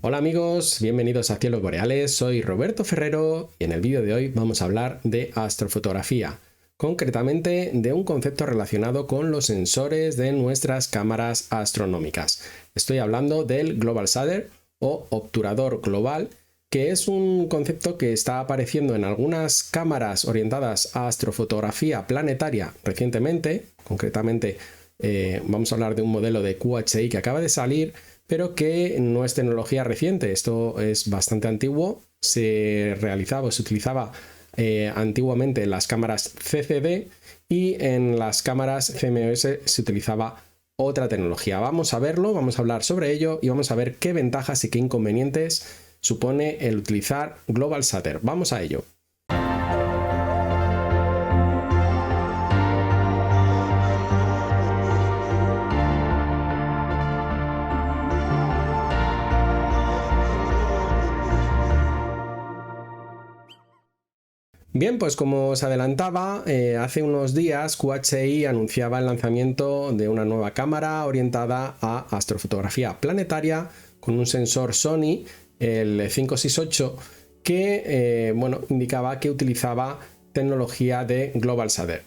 Hola amigos, bienvenidos a Cielos Boreales, soy Roberto Ferrero y en el vídeo de hoy vamos a hablar de astrofotografía, concretamente de un concepto relacionado con los sensores de nuestras cámaras astronómicas. Estoy hablando del Global Shutter o obturador global, que es un concepto que está apareciendo en algunas cámaras orientadas a astrofotografía planetaria recientemente. Concretamente vamos a hablar de un modelo de QHI que acaba de salir, pero que no es tecnología reciente. Esto es bastante antiguo. Se realizaba o se utilizaba antiguamente en las cámaras CCD y en las cámaras CMOS se utilizaba otra tecnología. Vamos a verlo, vamos a hablar sobre ello y vamos a ver qué ventajas y qué inconvenientes supone el utilizar Global Shutter. Vamos a ello. Bien, pues como os adelantaba, hace unos días QHI anunciaba el lanzamiento de una nueva cámara orientada a astrofotografía planetaria con un sensor Sony, el 568, que indicaba que utilizaba tecnología de Global Shutter.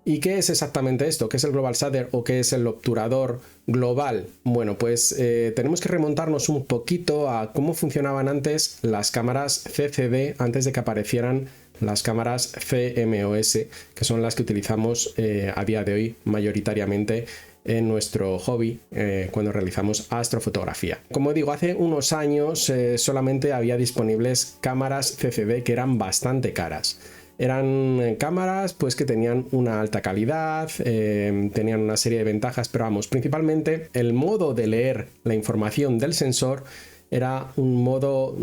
¿Y qué es exactamente esto? ¿Qué es el Global Shutter o qué es el obturador global? Bueno, pues tenemos que remontarnos un poquito a cómo funcionaban antes las cámaras CCD antes de que aparecieran las cámaras CMOS, que son las que utilizamos a día de hoy mayoritariamente en nuestro hobby cuando realizamos astrofotografía. Como digo, hace unos años solamente había disponibles cámaras CCD que eran bastante caras. Eran cámaras pues que tenían una alta calidad, tenían una serie de ventajas, pero vamos, principalmente el modo de leer la información del sensor era un modo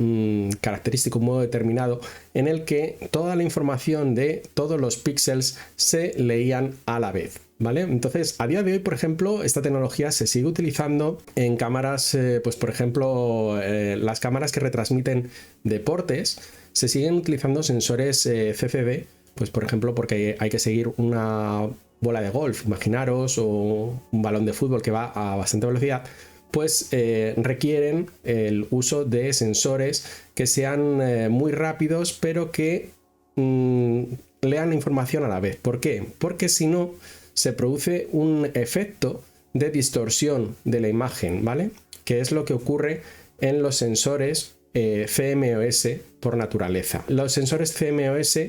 característico, un modo determinado, en el que toda la información de todos los píxeles se leían a la vez, ¿vale? Entonces, a día de hoy, por ejemplo, esta tecnología se sigue utilizando en cámaras, pues por ejemplo, las cámaras que retransmiten deportes, se siguen utilizando sensores CCD, pues por ejemplo, porque hay que seguir una bola de golf, imaginaros, o un balón de fútbol que va a bastante velocidad, pues requieren el uso de sensores que sean muy rápidos, pero que lean la información a la vez. ¿Por qué? Porque si no, se produce un efecto de distorsión de la imagen, ¿vale? Que es lo que ocurre en los sensores CMOS por naturaleza. Los sensores CMOS,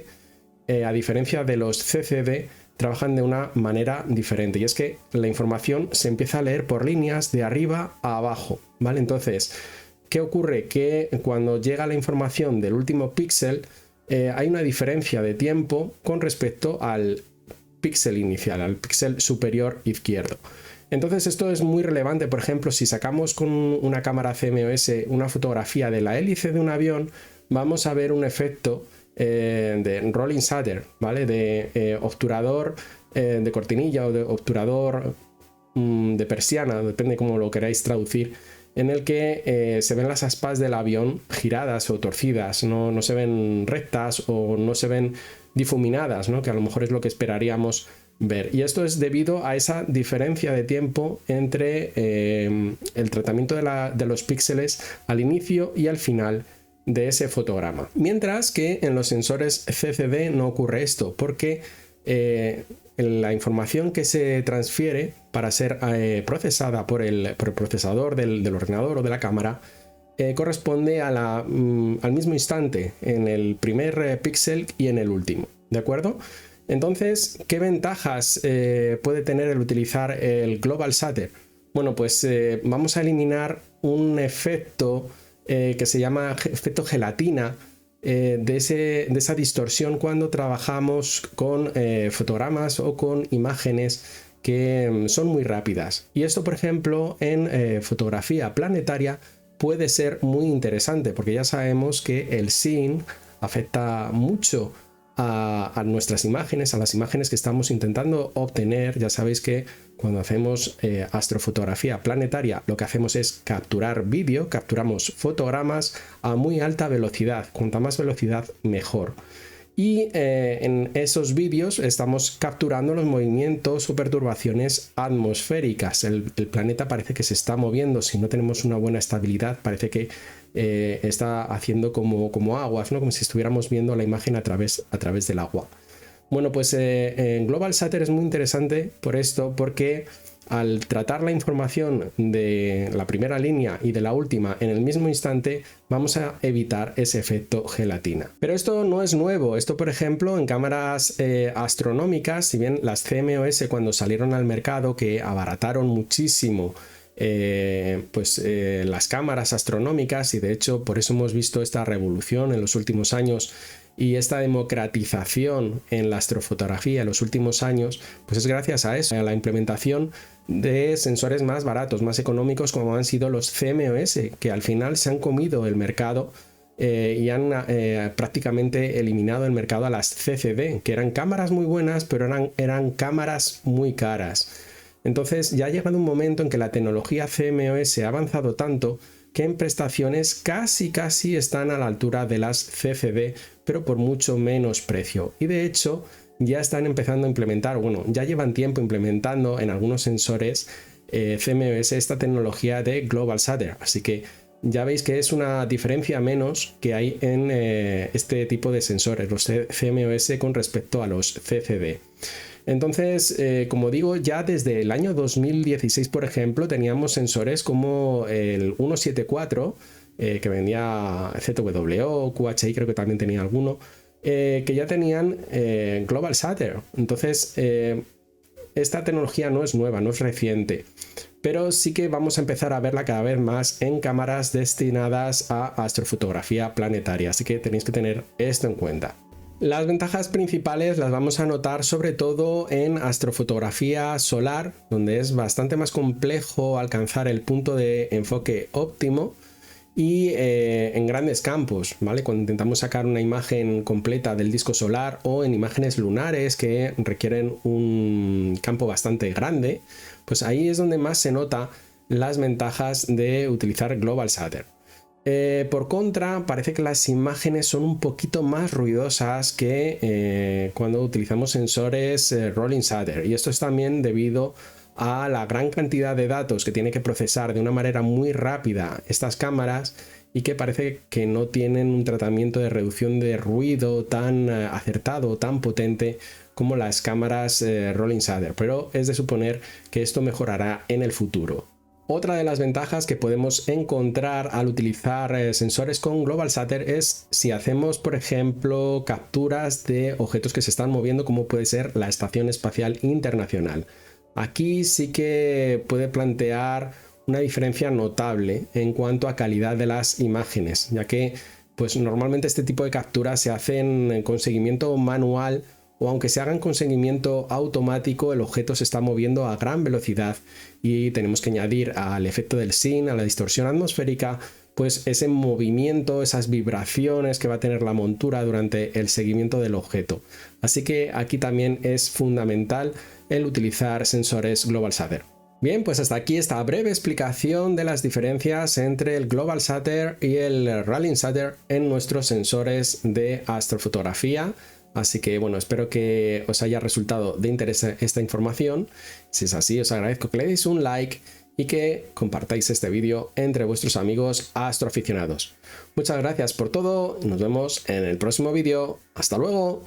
a diferencia de los CCD, trabajan de una manera diferente, y es que la información se empieza a leer por líneas de arriba a abajo, ¿vale? Entonces, ¿qué ocurre? Que cuando llega la información del último píxel, hay una diferencia de tiempo con respecto al píxel inicial, al píxel superior izquierdo. Entonces esto es muy relevante. Por ejemplo, si sacamos con una cámara CMOS una fotografía de la hélice de un avión, vamos a ver un efecto de rolling shutter, ¿vale? De obturador de cortinilla o de obturador de persiana, depende cómo lo queráis traducir, en el que se ven las aspas del avión giradas o torcidas, no se ven rectas o no se ven difuminadas, ¿no? Que a lo mejor es lo que esperaríamos ver. Y esto es debido a esa diferencia de tiempo entre el tratamiento de los píxeles al inicio y al final de ese fotograma. Mientras que en los sensores CCD no ocurre esto, porque la información que se transfiere para ser procesada por el procesador del ordenador o de la cámara corresponde al mismo instante en el primer píxel y en el último, ¿de acuerdo? Entonces, ¿qué ventajas puede tener el utilizar el Global Shutter? Bueno, pues vamos a eliminar un efecto que se llama efecto gelatina, de esa distorsión cuando trabajamos con fotogramas o con imágenes que son muy rápidas. Y esto, por ejemplo, en fotografía planetaria puede ser muy interesante, porque ya sabemos que el SIN afecta mucho a nuestras imágenes, a las imágenes que estamos intentando obtener. Ya sabéis que cuando hacemos astrofotografía planetaria, lo que hacemos es capturar vídeo, capturamos fotogramas a muy alta velocidad. Cuanta más velocidad, mejor. Y en esos vídeos estamos capturando los movimientos o perturbaciones atmosféricas. El planeta parece que se está moviendo. Si no tenemos una buena estabilidad, parece que está haciendo como aguas, ¿no? Como si estuviéramos viendo la imagen a través del agua. Bueno, pues en GlobalShutter es muy interesante por esto, porque al tratar la información de la primera línea y de la última en el mismo instante, vamos a evitar ese efecto gelatina. Pero esto no es nuevo. Esto, por ejemplo, en cámaras astronómicas, si bien las CMOS cuando salieron al mercado, que abarataron muchísimo las cámaras astronómicas, y de hecho por eso hemos visto esta revolución en los últimos años y esta democratización en la astrofotografía en los últimos años, pues es gracias a eso, a la implementación de sensores más baratos, más económicos, como han sido los CMOS, que al final se han comido el mercado y han prácticamente eliminado el mercado a las CCD, que eran cámaras muy buenas, pero eran cámaras muy caras. Entonces ya ha llegado un momento en que la tecnología CMOS ha avanzado tanto que en prestaciones casi están a la altura de las CCD, pero por mucho menos precio. Y de hecho ya están empezando a implementar, bueno, ya llevan tiempo implementando en algunos sensores CMOS esta tecnología de GlobalShutter. Así que ya veis que es una diferencia menos que hay en este tipo de sensores, los CMOS con respecto a los CCD. Entonces, como digo, ya desde el año 2016, por ejemplo, teníamos sensores como el 174, que vendía ZWO, QHI creo que también tenía alguno, que ya tenían GlobalShutter. Entonces, esta tecnología no es nueva, no es reciente, pero sí que vamos a empezar a verla cada vez más en cámaras destinadas a astrofotografía planetaria, así que tenéis que tener esto en cuenta. Las ventajas principales las vamos a notar sobre todo en astrofotografía solar, donde es bastante más complejo alcanzar el punto de enfoque óptimo, y en grandes campos, ¿vale? Cuando intentamos sacar una imagen completa del disco solar, o en imágenes lunares que requieren un campo bastante grande, pues ahí es donde más se nota las ventajas de utilizar GlobalShutter. Por contra, parece que las imágenes son un poquito más ruidosas que cuando utilizamos sensores rolling shutter, y esto es también debido a la gran cantidad de datos que tiene que procesar de una manera muy rápida estas cámaras, y que parece que no tienen un tratamiento de reducción de ruido tan acertado, tan potente como las cámaras rolling shutter, pero es de suponer que esto mejorará en el futuro. Otra de las ventajas que podemos encontrar al utilizar sensores con GlobalShutter es si hacemos, por ejemplo, capturas de objetos que se están moviendo, como puede ser la Estación Espacial Internacional. Aquí sí que puede plantear una diferencia notable en cuanto a calidad de las imágenes, ya que pues normalmente este tipo de capturas se hacen con seguimiento manual, o aunque se hagan con seguimiento automático, el objeto se está moviendo a gran velocidad y tenemos que añadir al efecto del SIN, a la distorsión atmosférica, pues ese movimiento, esas vibraciones que va a tener la montura durante el seguimiento del objeto. Así que aquí también es fundamental el utilizar sensores GlobalShutter. Bien, pues hasta aquí esta breve explicación de las diferencias entre el GlobalShutter y el Rolling Shutter en nuestros sensores de astrofotografía. Así que bueno, espero que os haya resultado de interés esta información. Si es así, os agradezco que le deis un like y que compartáis este vídeo entre vuestros amigos astroaficionados. Muchas gracias por todo, nos vemos en el próximo vídeo. ¡Hasta luego!